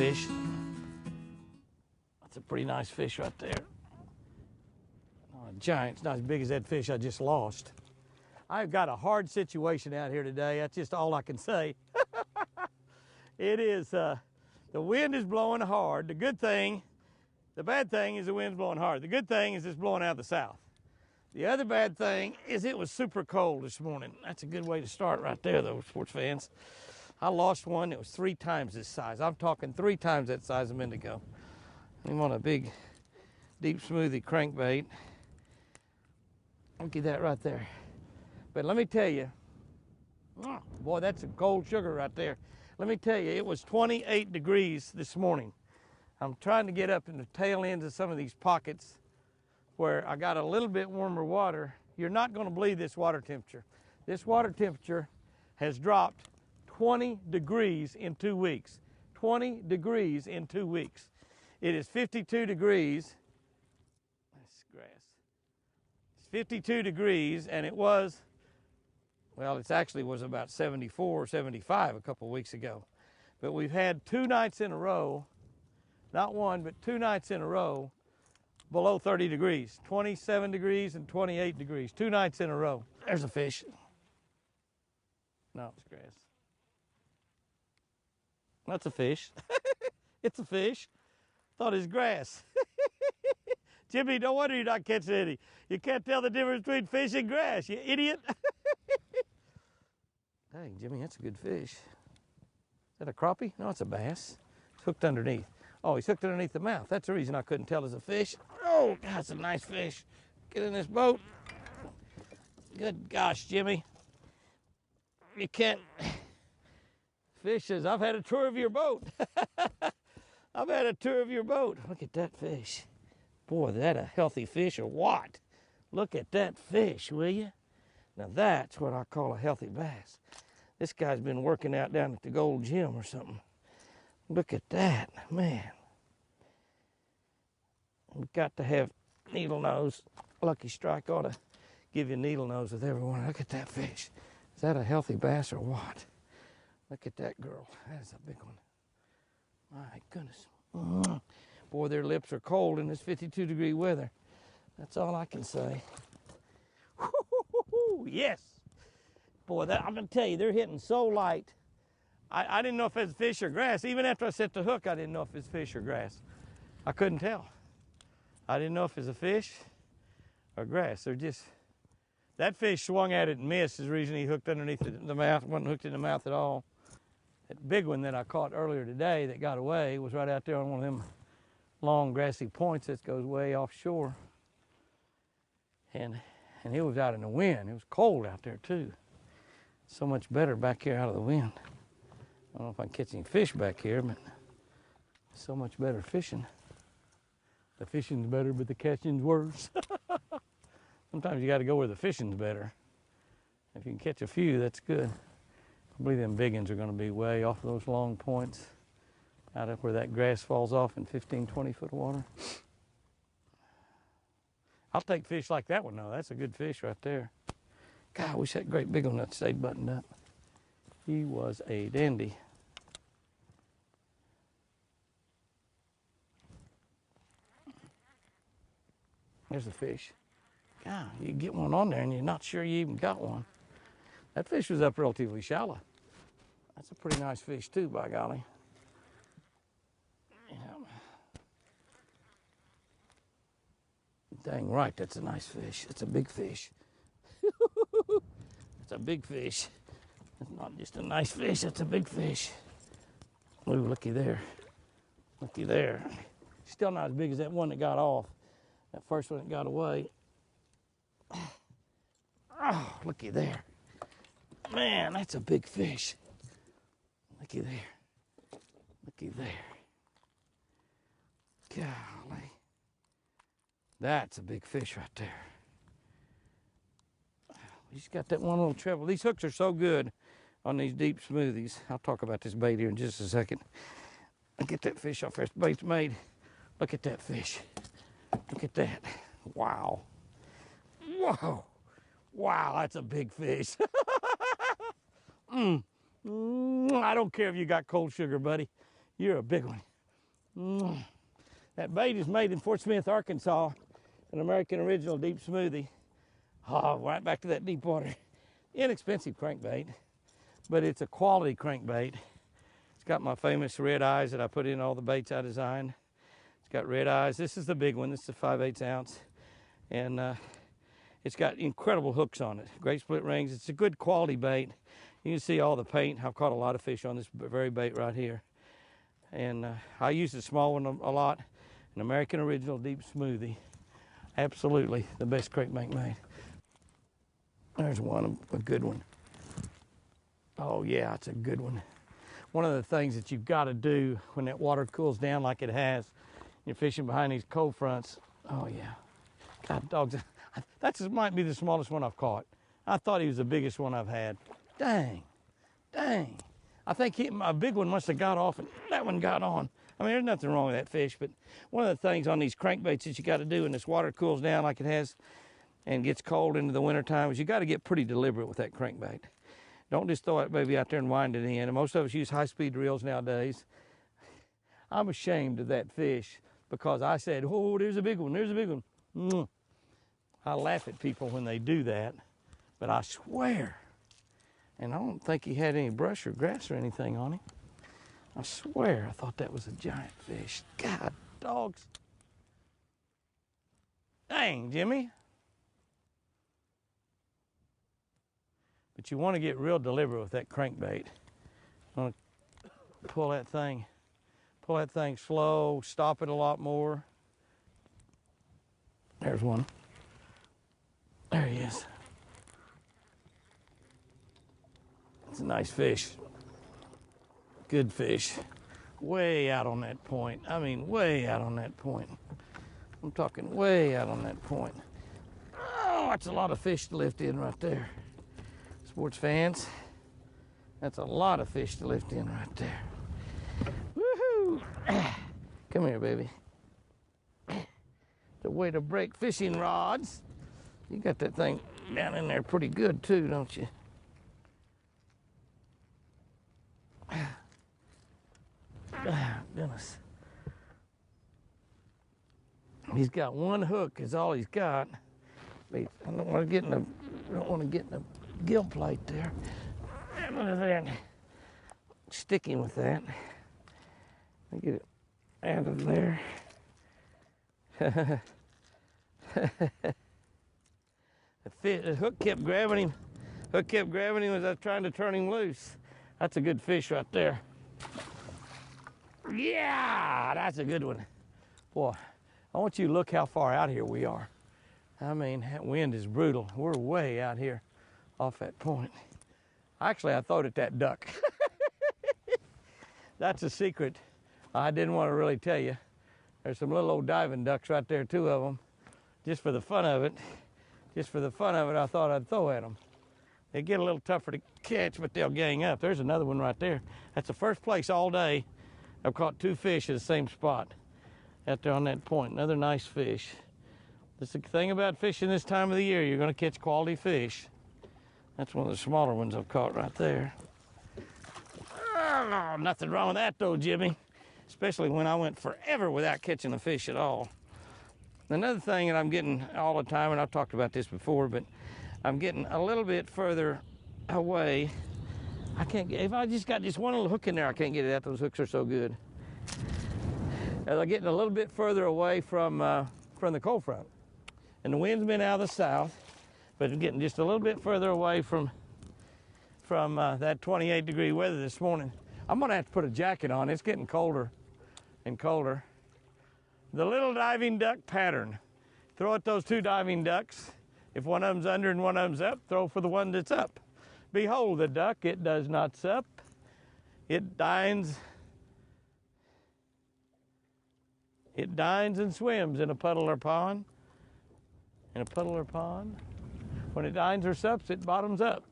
fish. That's a pretty nice fish right there. Oh, a giant. It's not as big as that fish I just lost. I've got a hard situation out here today. That's just all I can say. It is, the wind is blowing hard. The bad thing is the wind's blowing hard. The good thing is it's blowing out of the south. The other bad thing is it was super cold this morning. That's a good way to start right there, though, sports fans. I lost one that was 3 times this size. I'm talking 3 times that size a minute ago. I'm on a big, deep smoothie crankbait. Look at that right there. But let me tell you, boy, that's a cold sugar right there. Let me tell you, it was 28 degrees this morning. I'm trying to get up in the tail ends of some of these pockets where I got a little bit warmer water. You're not going to believe this water temperature. This water temperature has dropped 20 degrees in 2 weeks. 20 degrees in 2 weeks. It is 52 degrees. That's grass. It's 52 degrees, and it was, well, it actually was about 74 or 75 a couple weeks ago. But we've had 2 nights in a row, not one, but 2 nights in a row below 30 degrees, 27 degrees and 28 degrees, 2 nights in a row. There's a fish. No, it's grass. That's a fish. It's a fish. Thought it was grass. Jimmy, no wonder you're not catching any. You can't tell the difference between fish and grass, you idiot. Dang, Jimmy, that's a good fish. Is that a crappie? No, it's a bass. It's hooked underneath. Oh, he's hooked underneath the mouth. That's the reason I couldn't tell it's a fish. Oh, God, it's a nice fish. Get in this boat. Good gosh, Jimmy. You can't. Fish says, I've had a tour of your boat. I've had a tour of your boat. Look at that fish. Boy, is that a healthy fish or what? Look at that fish, will you? Now that's what I call a healthy bass. This guy's been working out down at the Gold Gym or something. Look at that, man. We've got to have needle nose. Lucky Strike ought to give you needle nose with everyone. Look at that fish. Is that a healthy bass or what? Look at that girl. That is a big one. My goodness. Boy, their lips are cold in this 52-degree weather. That's all I can say. Yes. Boy, I'm going to tell you, they're hitting so light. I didn't know if it was fish or grass. Even after I set the hook, I didn't know if it was fish or grass. I couldn't tell. I didn't know if it was a fish or grass. They're just, that fish swung at it and missed is the reason he hooked underneath the mouth. Wasn't hooked in the mouth at all. That big one that I caught earlier today that got away was right out there on one of them long grassy points that goes way offshore. And it was out in the wind. It was cold out there too. So much better back here out of the wind. I don't know if I can catch any fish back here, but so much better fishing. The fishing's better, but the catching's worse. Sometimes you got to go where the fishing's better. If you can catch a few, that's good. I believe them big ones are going to be way off those long points, out up where that grass falls off in 15, 20 foot of water. I'll take fish like that one, though. That's a good fish right there. God, I wish that great big one that stayed buttoned up. He was a dandy. There's a fish. God, you get one on there and you're not sure you even got one. That fish was up relatively shallow. That's a pretty nice fish too, by golly. Yeah. Dang right, that's a nice fish. It's a big fish. It's a big fish. It's not just a nice fish, it's a big fish. Ooh, looky there. Looky there. Still not as big as that one that got off. That first one that got away. Oh, looky there. Man, that's a big fish. Looky there. Looky there. Golly. That's a big fish right there. We just got that one little treble. These hooks are so good on these deep smoothies. I'll talk about this bait here in just a second. I'll get that fish off there. This bait's made. Look at that fish. Look at that. Wow. Whoa. Wow, that's a big fish. I don't care if you got cold sugar, buddy. You're a big one. That bait is made in Fort Smith, Arkansas, an American Original Deep Smoothie. Oh, right back to that deep water. Inexpensive crankbait, but it's a quality crankbait. It's got my famous red eyes that I put in all the baits I designed. It's got red eyes. This is the big one. This is a 5/8 ounce. And it's got incredible hooks on it. Great split rings. It's a good quality bait. You can see all the paint. I've caught a lot of fish on this very bait right here. And I use the small one a lot. An American Original Deep Smoothie. Absolutely the best crankbait made. There's one, a good one. Oh yeah, it's a good one. One of the things that you've got to do when that water cools down like it has, you're fishing behind these cold fronts. Oh yeah. God, dogs, that might be the smallest one I've caught. I thought he was the biggest one I've had. Dang, dang. I think a big one must have got off and that one got on. I mean, there's nothing wrong with that fish, but one of the things on these crankbaits that you got to do when this water cools down like it has and gets cold into the wintertime is you got to get pretty deliberate with that crankbait. Don't just throw that baby out there and wind it in. And most of us use high-speed reels nowadays. I'm ashamed of that fish because I said, oh, there's a big one, there's a big one. I laugh at people when they do that, but I swear, and I don't think he had any brush or grass or anything on him. I swear I thought that was a giant fish. God, dogs. Dang, Jimmy. But you want to get real deliberate with that crankbait. You want to pull that thing slow, stop it a lot more. There's one. There he is. It's a nice fish. Good fish. Way out on that point. I mean, way out on that point. I'm talking way out on that point. Oh, that's a lot of fish to lift in right there. Sports fans, that's a lot of fish to lift in right there. Woohoo! Come here, baby. The way to break fishing rods. You got that thing down in there pretty good too, don't you? Ah, goodness. He's got one hook is all he's got. I don't want to get in the gill plate there. Stick him with that. Get it out of there. The hook kept grabbing him. Hook kept grabbing him as I was trying to turn him loose. That's a good fish right there. Yeah, that's a good one. Boy, I want you to look how far out here we are. I mean, that wind is brutal. We're way out here off that point. Actually, I thought at that duck. That's a secret I didn't want to really tell you. There's some little old diving ducks right there, 2 of them. Just for the fun of it, I thought I'd throw at them. They get a little tougher to catch, but they'll gang up. There's another one right there. That's the first place all day I've caught 2 fish at the same spot out there on that point. Another nice fish. That's the thing about fishing this time of the year. You're going to catch quality fish. That's one of the smaller ones I've caught right there. Oh, nothing wrong with that though, Jimmy. Especially when I went forever without catching a fish at all. Another thing that I'm getting all the time, and I've talked about this before, but I'm getting a little bit further away. If I just got just one little hook in there, I can't get it out. Those hooks are so good. As I'm getting a little bit further away from the cold front. And the wind's been out of the south, but I'm getting just a little bit further away from that 28-degree weather this morning. I'm gonna have to put a jacket on. It's getting colder and colder. The little diving duck pattern. Throw at those 2 diving ducks. If one of them's under and one of them's up, throw for the one that's up. Behold the duck, it does not sup. It dines and swims in a puddle or pond. In a puddle or pond. When it dines or sups, it bottoms up.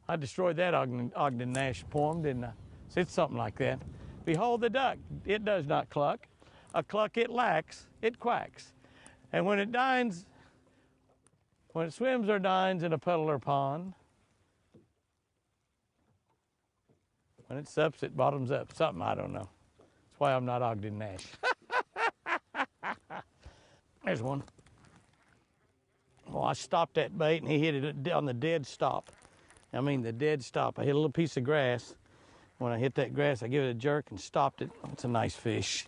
I destroyed that Ogden Nash poem, didn't I? It's something like that. Behold the duck, it does not cluck. A cluck it lacks, it quacks. And when it dines, when it swims or dines in a puddle or pond, when it sups, it bottoms up. Something, I don't know. That's That's why I'm not Ogden Nash. There's one. Well, I stopped that bait and he hit it on the dead stop. I mean the dead stop. I hit a little piece of grass. When I hit that grass, I give it a jerk and stopped it. Oh, it's a nice fish.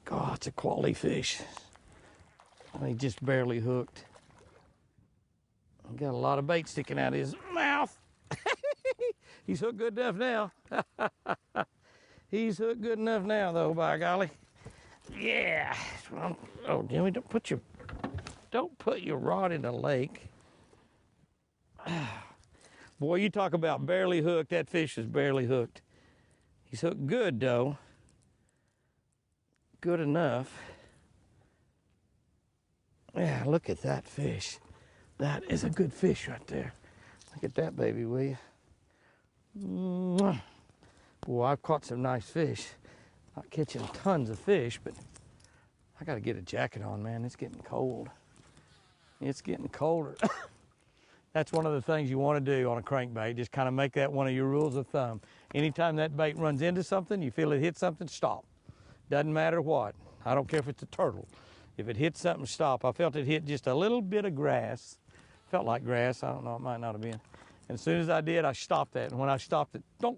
God, it's a quality fish. He just barely hooked. He got a lot of bait sticking out of his mouth. He's hooked good enough now. He's hooked good enough now, though, by golly. Yeah. Oh, Jimmy, don't put your rod in the lake. Boy, you talk about barely hooked. That fish is barely hooked. He's hooked good, though. Good enough. Yeah, look at that fish. That is a good fish right there. Look at that baby, will you? Mwah. Boy, I've caught some nice fish. Not catching tons of fish, but I got to get a jacket on, man. It's getting cold. It's getting colder. That's one of the things you want to do on a crankbait. Just kind of make that one of your rules of thumb. Anytime that bait runs into something, you feel it hit something, stop. Doesn't matter what. I don't care if it's a turtle. If it hits something, stop. I felt it hit just a little bit of grass. Felt like grass. I don't know. It might not have been. And as soon as I did, I stopped that. And when I stopped it, don't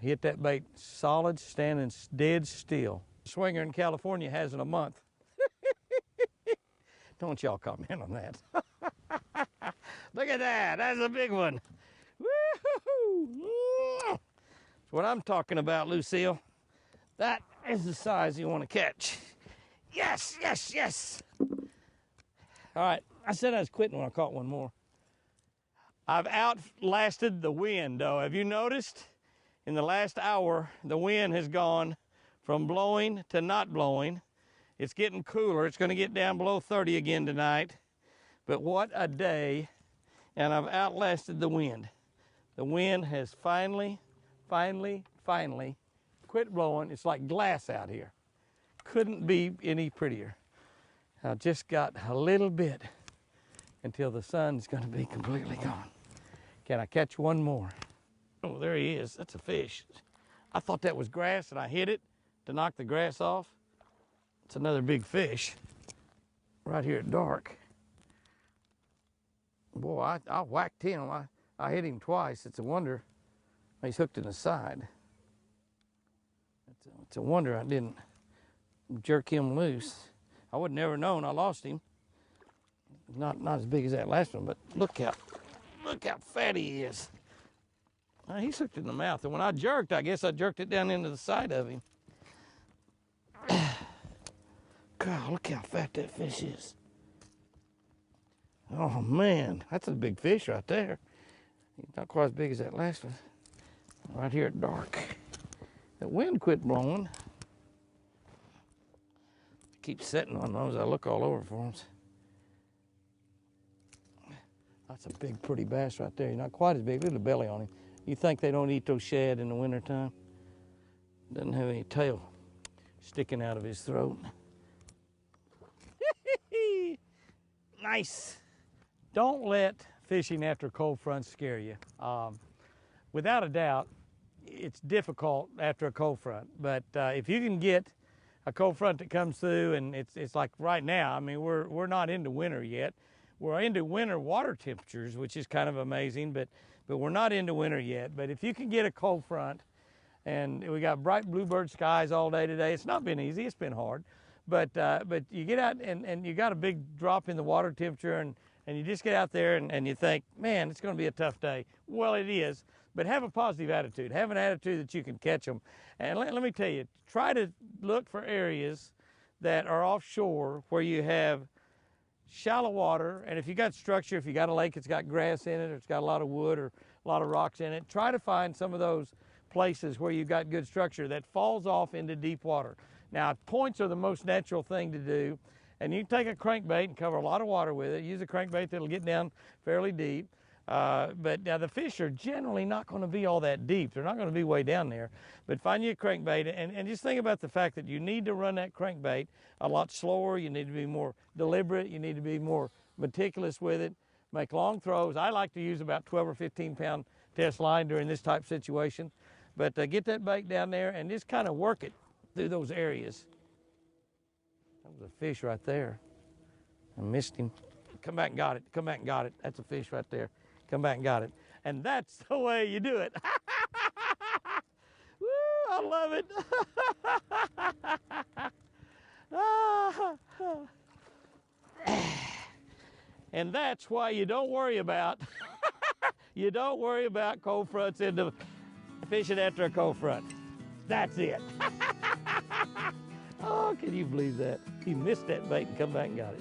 hit that bait solid, standing dead still. Swinger in California has in a month. Don't y'all comment on that. Look at that. That's a big one. Woo-hoo-hoo. That's what I'm talking about, Lucille. That is the size you want to catch. Yes, yes, yes. All right. I said I was quitting when I caught one more. I've outlasted the wind, though. Have you noticed? In the last hour, the wind has gone from blowing to not blowing. It's getting cooler. It's going to get down below 30 again tonight. But what a day. And I've outlasted the wind. The wind has finally quit blowing. It's like glass out here. Couldn't be any prettier. I just got a little bit until the sun's going to be completely gone. Can I catch one more? Oh, there he is. That's a fish. I thought that was grass and I hit it to knock the grass off. It's another big fish right here at dark. Boy, I whacked him. I hit him twice. It's a wonder he's hooked in the side. It's a wonder I didn't jerk him loose. I would never known I lost him. Not as big as that last one, but look how fat he is. He's hooked in the mouth, and when I jerked, I guess I jerked it down into the side of him. God, look how fat that fish is. Oh man, that's a big fish right there. Not quite as big as that last one. Right here at dark. The wind quit blowing. Keep setting on those. I look all over for them. That's a big, pretty bass right there. He's not quite as big. Look at the belly on him. You think they don't eat those shad in the wintertime? Doesn't have any tail sticking out of his throat. Nice. Don't let fishing after cold fronts scare you. Without a doubt, it's difficult after a cold front. But if you can get a cold front that comes through, and it's like right now, I mean, we're not into winter yet. We're into winter water temperatures, which is kind of amazing, but we're not into winter yet. But if you can get a cold front, and we got bright bluebird skies all day today, it's not been easy, it's been hard. But you get out and you got a big drop in the water temperature, and you just get out there and you think, man, it's going to be a tough day. Well, it is, but have a positive attitude. Have an attitude that you can catch them. And let me tell you, try to look for areas that are offshore where you have shallow water, and if you got structure, if you got a lake that's got grass in it, or it's got a lot of wood or a lot of rocks in it, try to find some of those places where you've got good structure that falls off into deep water. Now, points are the most natural thing to do, and you can take a crankbait and cover a lot of water with it. Use a crankbait that'll get down fairly deep. But now the fish are generally not going to be all that deep. They're not going to be way down there. But find you a crankbait, and just think about the fact that you need to run that crankbait a lot slower. You need to be more deliberate. You need to be more meticulous with it. Make long throws. I like to use about 12 or 15 pound test line during this type situation. But get that bait down there and just kind of work it. through those areas. That was a fish right there. I missed him. Come back and got it. Come back and got it. That's a fish right there. Come back and got it. And that's the way you do it. Woo, I love it. And that's why you don't worry about cold fronts in the fishing after a cold front. That's it. Oh, can you believe that? He missed that bait and come back and got it.